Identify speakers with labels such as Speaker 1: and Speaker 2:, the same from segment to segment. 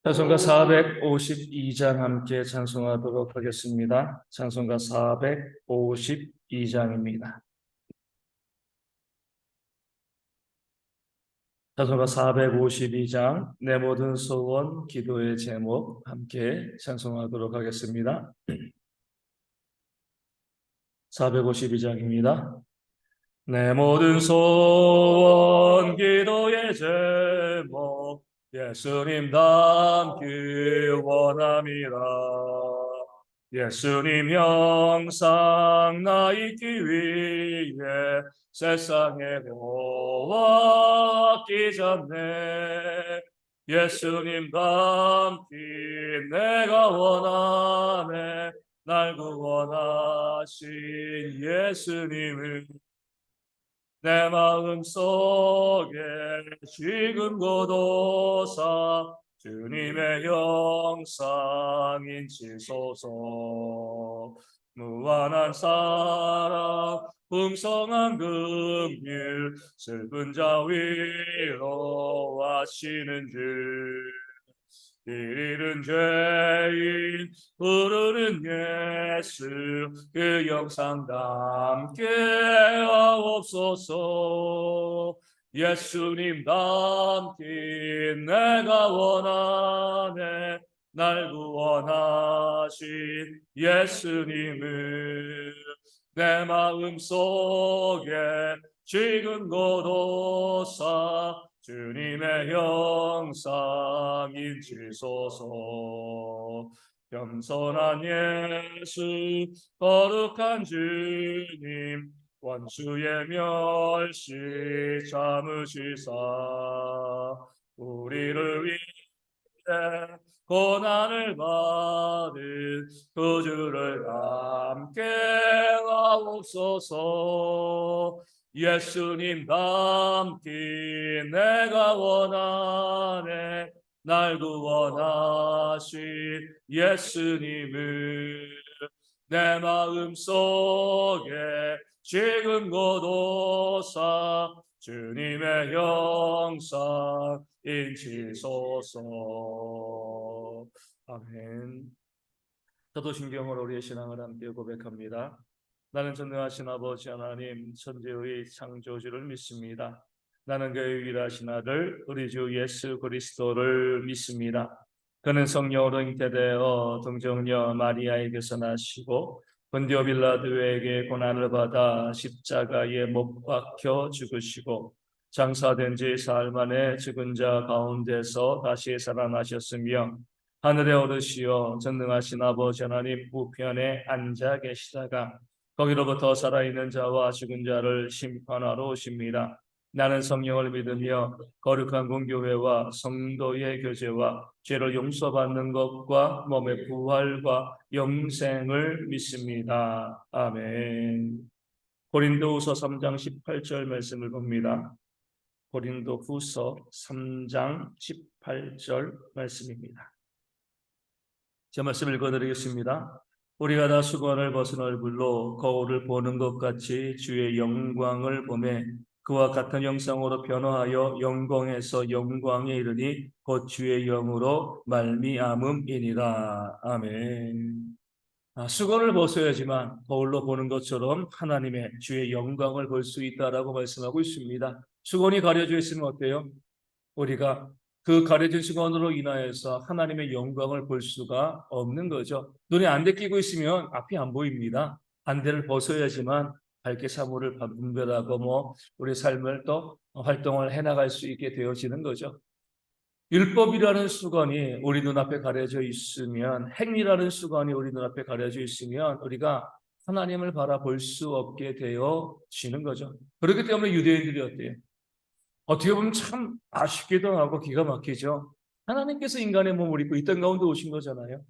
Speaker 1: 찬송가 452장 함께 찬송하도록 하겠습니다. 찬송가 452장입니다. 찬송가 452장 내 모든 소원 기도의 제목 함께 찬송하도록 하겠습니다. 452장입니다. 내 모든 소원 기도의 제목 예수님 닮기 원함이라. 예수님 형상 나 있기 위해 세상에 보았기 전에 예수님 닮기 내가 원하네. 날 구원하신 예수님을 내 마음속에 지금 고도사 주님의 형상 인치소서. 무한한 사랑 풍성한 긍휼 슬픈 자 위로하시는 줄. 이른 죄인 부르는 예수 그 영상 담게 하옵소서. 예수님 닮기 내가 원하네. 날 구원하신 예수님을 내 마음속에 지금 고도사 주님의 형상 인치소서. 겸손한 예수 거룩한 주님 원수의 멸시 참으시사 우리를 위해 고난을 받은 구주를 함께 하옵소서. 예수님 닮기 내가 원하네. 날 구원하신 예수님을 내 마음속에 지금 고도사 주님의 형상 인치소서. 아멘. 사도신경으로 우리의 신앙을 함께 고백합니다. 나는 전능하신 아버지 하나님 천지의 창조주를 믿습니다. 나는 그의 유일하신 아들 우리 주 예수 그리스도를 믿습니다. 그는 성령으로 잉태되어 동정녀 마리아에게서 나시고 본디오 빌라도에게 고난을 받아 십자가에 못 박혀 죽으시고 장사된 지 사흘 만에 죽은 자 가운데서 다시 살아나셨으며 하늘에 오르시어 전능하신 아버지 하나님 우편에 앉아 계시다가 거기로부터 살아있는 자와 죽은 자를 심판하러 오십니다. 나는 성령을 믿으며 거룩한 공교회와 성도의 교제와 죄를 용서받는 것과 몸의 부활과 영생을 믿습니다. 아멘. 고린도후서 3장 18절 말씀을 봅니다. 고린도후서 3장 18절 말씀입니다. 제 말씀 읽어드리겠습니다. 우리가 다 수건을 벗은 얼굴로 거울을 보는 것 같이 주의 영광을 보매 그와 같은 형상으로 변화하여 영광에서 영광에 이르니 곧 주의 영으로 말미암음이니라. 아멘. 수건을 벗어야지만 거울로 보는 것처럼 하나님의 주의 영광을 볼 수 있다라고 말씀하고 있습니다. 수건이 가려져 있으면 어때요? 우리가 그 가려진 수건으로 인하여서 하나님의 영광을 볼 수가 없는 거죠. 눈에 안대 끼고 있으면 앞이 안 보입니다. 안대를 벗어야지만 밝게 사물을 분별하고 우리 삶을 또 활동을 해나갈 수 있게 되어지는 거죠. 율법이라는 수건이 우리 눈앞에 가려져 있으면, 행위라는 수건이 우리 눈앞에 가려져 있으면 우리가 하나님을 바라볼 수 없게 되어지는 거죠. 그렇기 때문에 유대인들이 어때요? 어떻게 보면 참 아쉽기도 하고 기가 막히죠. 하나님께서 인간의 몸을 입고 이 땅 가운데 오신 거잖아요.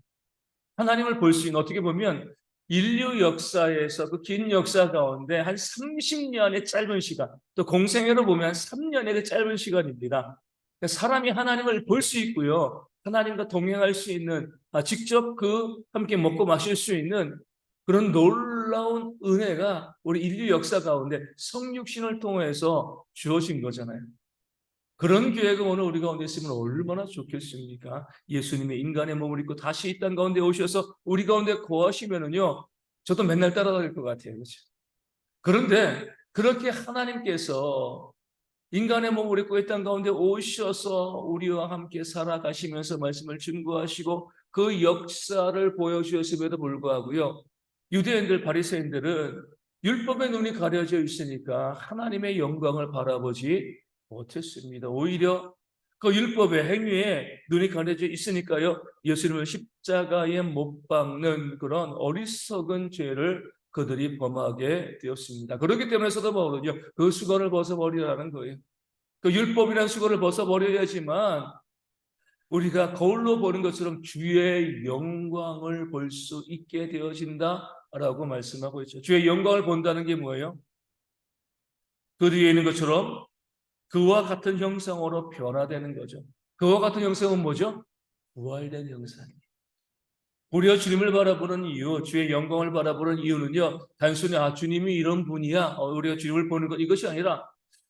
Speaker 1: 하나님을 볼 수 있는, 어떻게 보면 인류 역사에서 그 긴 역사 가운데 한 30년의 짧은 시간, 또 공생애로 보면 한 3년의 그 짧은 시간입니다. 사람이 하나님을 볼 수 있고요, 하나님과 동행할 수 있는, 직접 함께 먹고 마실 수 있는 그런 놀라운 은혜가 우리 인류 역사 가운데 성육신을 통해서 주어진 거잖아요. 그런 교회가 오늘 우리 가운데 있으면 얼마나 좋겠습니까? 예수님의 인간의 몸을 입고 다시 이 땅 가운데 오셔서 우리 가운데 거하시면은요, 저도 맨날 따라다닐 것 같아요. 그렇죠? 그런데 그렇게 하나님께서 인간의 몸을 입고 이 땅 가운데 오셔서 우리와 함께 살아가시면서 말씀을 증거하시고 그 역사를 보여주셨음에도 불구하고요, 유대인들, 바리새인들은 율법의 눈이 가려져 있으니까 하나님의 영광을 바라보지 못했습니다. 오히려 그 율법의 행위에 눈이 가려져 있으니까요, 예수님을 십자가에 못 박는 그런 어리석은 죄를 그들이 범하게 되었습니다. 그렇기 때문에 사도 바울은요, 그 수건을 벗어버리라는 거예요. 그 율법이라는 수건을 벗어버려야지만 우리가 거울로 보는 것처럼 주의 영광을 볼 수 있게 되어진다라고 말씀하고 있죠. 주의 영광을 본다는 게 뭐예요? 그 뒤에 있는 것처럼 그와 같은 형상으로 변화되는 거죠. 그와 같은 형상은 뭐죠? 부활된 형상이에요. 우리가 주님을 바라보는 이유, 주의 영광을 바라보는 이유는요, 단순히 주님이 이런 분이야, 우리가 주님을 보는 것, 이것이 아니라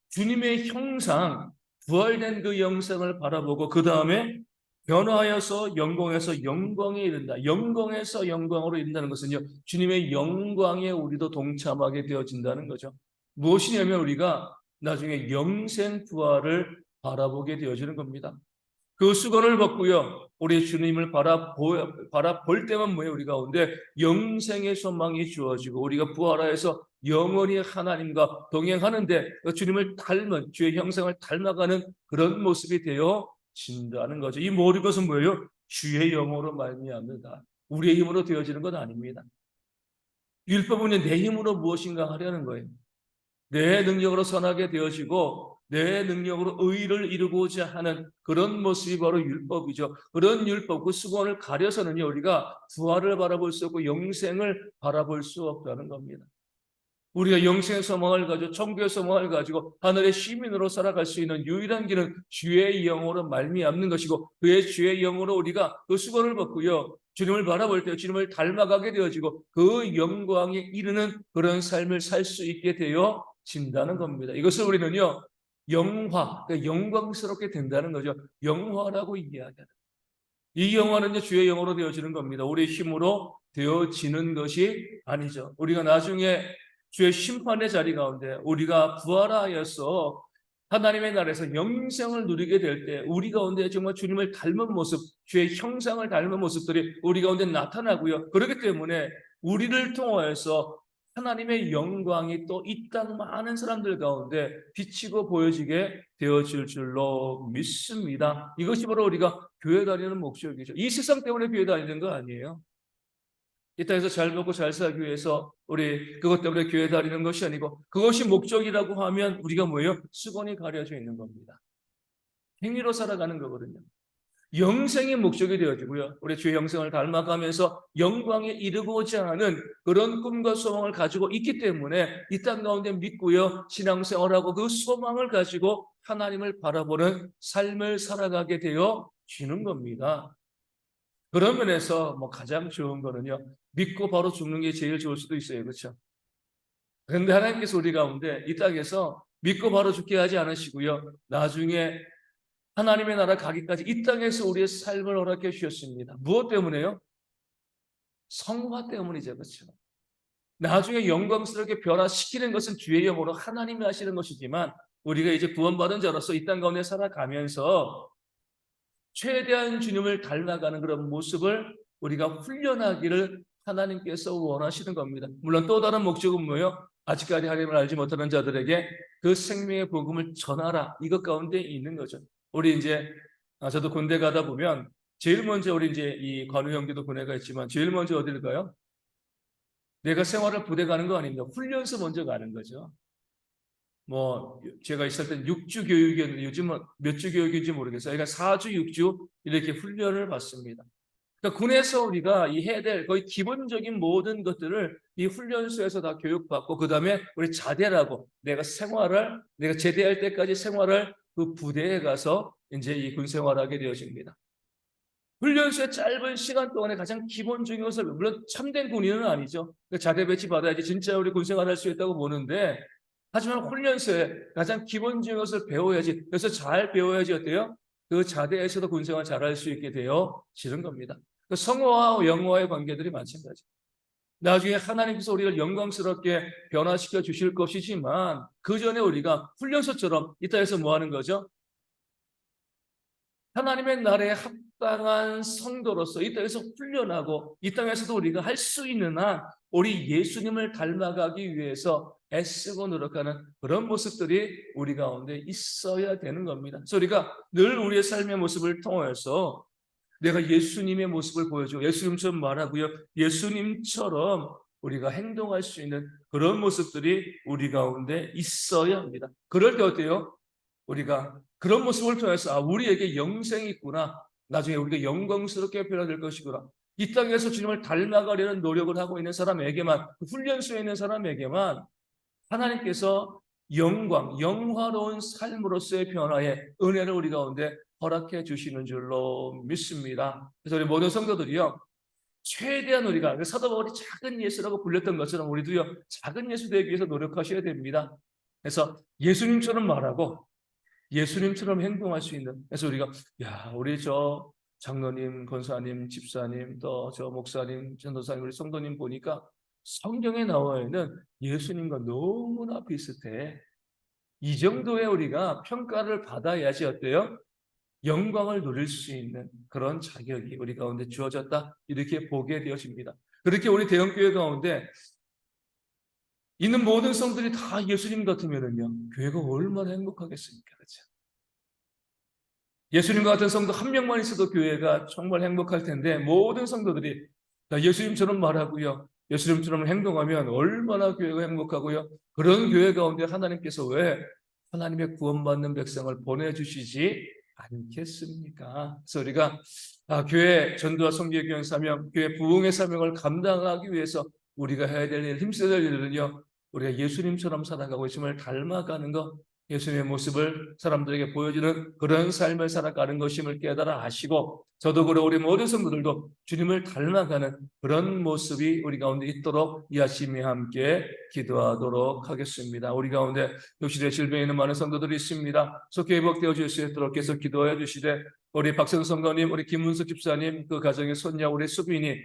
Speaker 1: 주님의 형상, 부활된 그 영상을 바라보고 그 다음에 변화하여서 영광에서 영광에 이른다. 영광에서 영광으로 이른다는 것은요, 주님의 영광에 우리도 동참하게 되어진다는 거죠. 무엇이냐면 우리가 나중에 영생 부활을 바라보게 되어지는 겁니다. 그 수건을 벗고요, 우리 주님을 바라볼 때만 뭐예요? 우리 가운데 영생의 소망이 주어지고 우리가 부활하여서 영원히 하나님과 동행하는데 그 주님을 닮은 주의 형상을 닮아가는 그런 모습이 되어진다는 거죠. 이 모든 것은 뭐예요? 주의 영으로 말미암는다. 우리의 힘으로 되어지는 건 아닙니다. 율법은 내 힘으로 무엇인가 하려는 거예요. 내 능력으로 선하게 되어지고 내 능력으로 의를 이루고자 하는 그런 모습이 바로 율법이죠. 그런 율법, 그 수건을 가려서는요, 우리가 부활을 바라볼 수 없고 영생을 바라볼 수 없다는 겁니다. 우리가 영생의 소망을 가지고 천국의 소망을 가지고 하늘의 시민으로 살아갈 수 있는 유일한 길은 주의 영으로 말미암는 것이고 그의 주의 영으로 우리가 그 수건을 벗고요, 주님을 바라볼 때 주님을 닮아가게 되어지고 그 영광에 이르는 그런 삶을 살 수 있게 되어진다는 겁니다. 이것을 우리는요, 영화, 그러니까 영광스럽게 된다는 거죠. 영화라고 이야기하는. 이 영화는요, 주의 영으로 되어지는 겁니다. 우리의 힘으로 되어지는 것이 아니죠. 우리가 나중에 주의 심판의 자리 가운데 우리가 부활하여서 하나님의 나라에서 영생을 누리게 될 때 우리 가운데 정말 주님을 닮은 모습, 주의 형상을 닮은 모습들이 우리 가운데 나타나고요. 그렇기 때문에 우리를 통하여서 하나님의 영광이 또 이 땅 많은 사람들 가운데 비치고 보여지게 되어질 줄로 믿습니다. 이것이 바로 우리가 교회 다니는 목적이죠. 이 세상 때문에 교회 다니는 거 아니에요. 이 땅에서 잘 먹고 잘 살기 위해서 우리 그것 때문에 교회 다니는 것이 아니고 그것이 목적이라고 하면 우리가 뭐예요? 수건이 가려져 있는 겁니다. 행위로 살아가는 거거든요. 영생이 목적이 되어지고요. 우리 주의 영생을 닮아가면서 영광에 이르고자 하는 그런 꿈과 소망을 가지고 있기 때문에 이 땅 가운데 믿고요, 신앙생활하고 그 소망을 가지고 하나님을 바라보는 삶을 살아가게 되어지는 겁니다. 그런 면에서 뭐 가장 좋은 거는요, 믿고 바로 죽는 게 제일 좋을 수도 있어요. 그렇죠? 그런데 하나님께서 우리 가운데 이 땅에서 믿고 바로 죽게 하지 않으시고요, 나중에 하나님의 나라 가기까지 이 땅에서 우리의 삶을 허락해 주셨습니다. 무엇 때문에요? 성화 때문이죠. 그렇죠? 나중에 영광스럽게 변화시키는 것은 주의 영으로 하나님이 하시는 것이지만 우리가 이제 구원받은 자로서 이 땅 가운데 살아가면서 최대한 주님을 닮아가는 그런 모습을 우리가 훈련하기를 하나님께서 원하시는 겁니다. 물론 또 다른 목적은 뭐예요? 아직까지 하나님을 알지 못하는 자들에게 그 생명의 복음을 전하라. 이것 가운데 있는 거죠. 우리 이제 저도 군대 가다 보면 제일 먼저 우리 이제 이 관우 형제도 군에가 있지만 제일 먼저 어디를 가요? 내가 생활을 부대 가는 거 아닙니다. 훈련소 먼저 가는 거죠. 뭐 제가 있을 땐 6주 교육이었는데 요즘은 몇 주 교육인지 모르겠어요. 그러니까 4주, 6주 이렇게 훈련을 받습니다. 그러니까 군에서 우리가 이 해야 될 거의 기본적인 모든 것들을 이 훈련소에서 다 교육받고 그 다음에 우리 자대라고 내가 제대할 때까지 생활할 그 부대에 가서 이제 이 군 생활하게 되어집니다. 훈련소의 짧은 시간 동안에 가장 기본적인 것을, 물론 참된 군인은 아니죠. 그러니까 자대 배치 받아야지 진짜 우리 군 생활할 수 있다고 보는데 하지만 훈련소에 가장 기본적인 것을 배워야지. 그래서 잘 배워야지 어때요? 그 자대에서도 군생활 잘할 수 있게 되어지는 겁니다. 그 성화와 영화의 관계들이 마찬가지. 나중에 하나님께서 우리를 영광스럽게 변화시켜 주실 것이지만 그 전에 우리가 훈련소처럼 이 땅에서 뭐 하는 거죠? 하나님의 나라에 합당한 성도로서 이 땅에서 훈련하고 이 땅에서도 우리가 할 수 있는 한 우리 예수님을 닮아가기 위해서 애쓰고 노력하는 그런 모습들이 우리 가운데 있어야 되는 겁니다. 그래서 우리가 늘 우리의 삶의 모습을 통해서 내가 예수님의 모습을 보여주고 예수님처럼 말하고요. 예수님처럼 우리가 행동할 수 있는 그런 모습들이 우리 가운데 있어야 합니다. 그럴 때 어때요? 우리가 그런 모습을 통해서 우리에게 영생이 있구나. 나중에 우리가 영광스럽게 변화될 것이구나. 이 땅에서 주님을 닮아가려는 노력을 하고 있는 사람에게만, 훈련소에 있는 사람에게만 하나님께서 영광, 영화로운 삶으로서의 변화의 은혜를 우리 가운데 허락해 주시는 줄로 믿습니다. 그래서 우리 모든 성도들이요, 최대한 우리가 사도 바울이 작은 예수라고 불렸던 것처럼 우리도요, 작은 예수 되기 위해서 노력하셔야 됩니다. 그래서 예수님처럼 말하고 예수님처럼 행동할 수 있는, 그래서 우리가 우리 저 장로님, 권사님, 집사님, 또 저 목사님, 전도사님, 우리 성도님 보니까 성경에 나와 있는 예수님과 너무나 비슷해. 이 정도의 우리가 평가를 받아야지 어때요? 영광을 누릴 수 있는 그런 자격이 우리 가운데 주어졌다. 이렇게 보게 되어집니다. 그렇게 우리 대형교회 가운데 있는 모든 성들이 다 예수님 같으면은요, 교회가 얼마나 행복하겠습니까? 그렇죠? 예수님과 같은 성도 한 명만 있어도 교회가 정말 행복할 텐데 모든 성도들이 예수님처럼 말하고요. 예수님처럼 행동하면 얼마나 교회가 행복하고요. 그런 교회 가운데 하나님께서 왜 하나님의 구원받는 백성을 보내주시지 않겠습니까? 그래서 우리가 교회 전도와 성교의 교회 사명, 교회 부흥의 사명을 감당하기 위해서 우리가 해야 될 일, 힘써야 될 일은요. 우리가 예수님처럼 살아가고 있음을 닮아가는 것, 예수님의 모습을 사람들에게 보여주는 그런 삶을 살아가는 것임을 깨달아 아시고, 저도 그렇고 우리 모든 성도들도 주님을 닮아가는 그런 모습이 우리 가운데 있도록 이 아침에 함께 기도하도록 하겠습니다. 우리 가운데 욕실에 질병에 있는 많은 성도들이 있습니다. 속히 회복되어 주실 수 있도록 계속 기도해 주시되, 우리 박성 성도님, 우리 김문숙 집사님, 그 가정의 손녀 우리 수빈이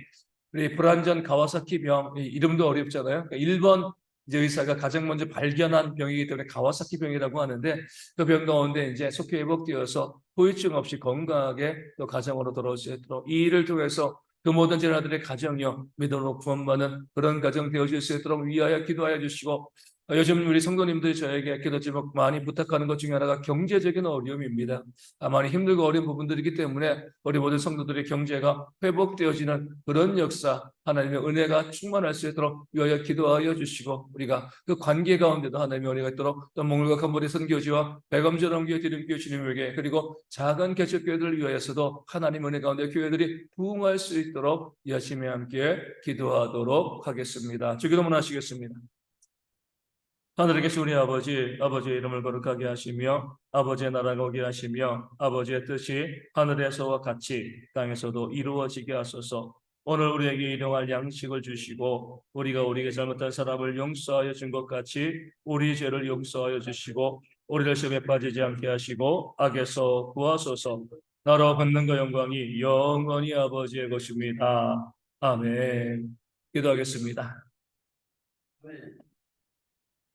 Speaker 1: 우리 불안전 가와사키 병, 이름도 어렵잖아요. 그러니까 1번 이제 의사가 가장 먼저 발견한 병이기 때문에 가와사키 병이라고 하는데, 그 병 가운데 이제 속히 회복되어서 후유증 없이 건강하게 또 가정으로 돌아올 수 있도록, 이 일을 통해서 그 모든 제자들의 가정이요 믿음으로 구원받는 그런 가정 되어질 수 있도록 위하여 기도하여 주시고, 요즘 우리 성도님들이 저에게 기도 제목 많이 부탁하는 것 중에 하나가 경제적인 어려움입니다. 많이 힘들고 어려운 부분들이기 때문에 우리 모든 성도들의 경제가 회복되어지는 그런 역사, 하나님의 은혜가 충만할 수 있도록 위하여 기도하여 주시고, 우리가 그 관계 가운데도 하나님의 은혜가 있도록, 또 몽골과 캄보디아 선교지와 백암전원 교회 기름교회 주님에게, 그리고 작은 개척교회들을 위하여서도 하나님 은혜 가운데 교회들이 부흥할 수 있도록 이 아침에 함께 기도하도록 하겠습니다. 주기도문 하시겠습니다. 하늘에 계신 우리 아버지, 아버지의 이름을 거룩하게 하시며 아버지의 나라가 오게 하시며 아버지의 뜻이 하늘에서와 같이 땅에서도 이루어지게 하소서. 오늘 우리에게 일용할 양식을 주시고 우리가 우리에게 잘못한 사람을 용서하여 준 것 같이 우리 죄를 용서하여 주시고 우리를 시험에 빠지지 않게 하시고 악에서 구하소서. 나라 권능과 영광이 영원히 아버지의 것입니다. 아멘. 기도하겠습니다.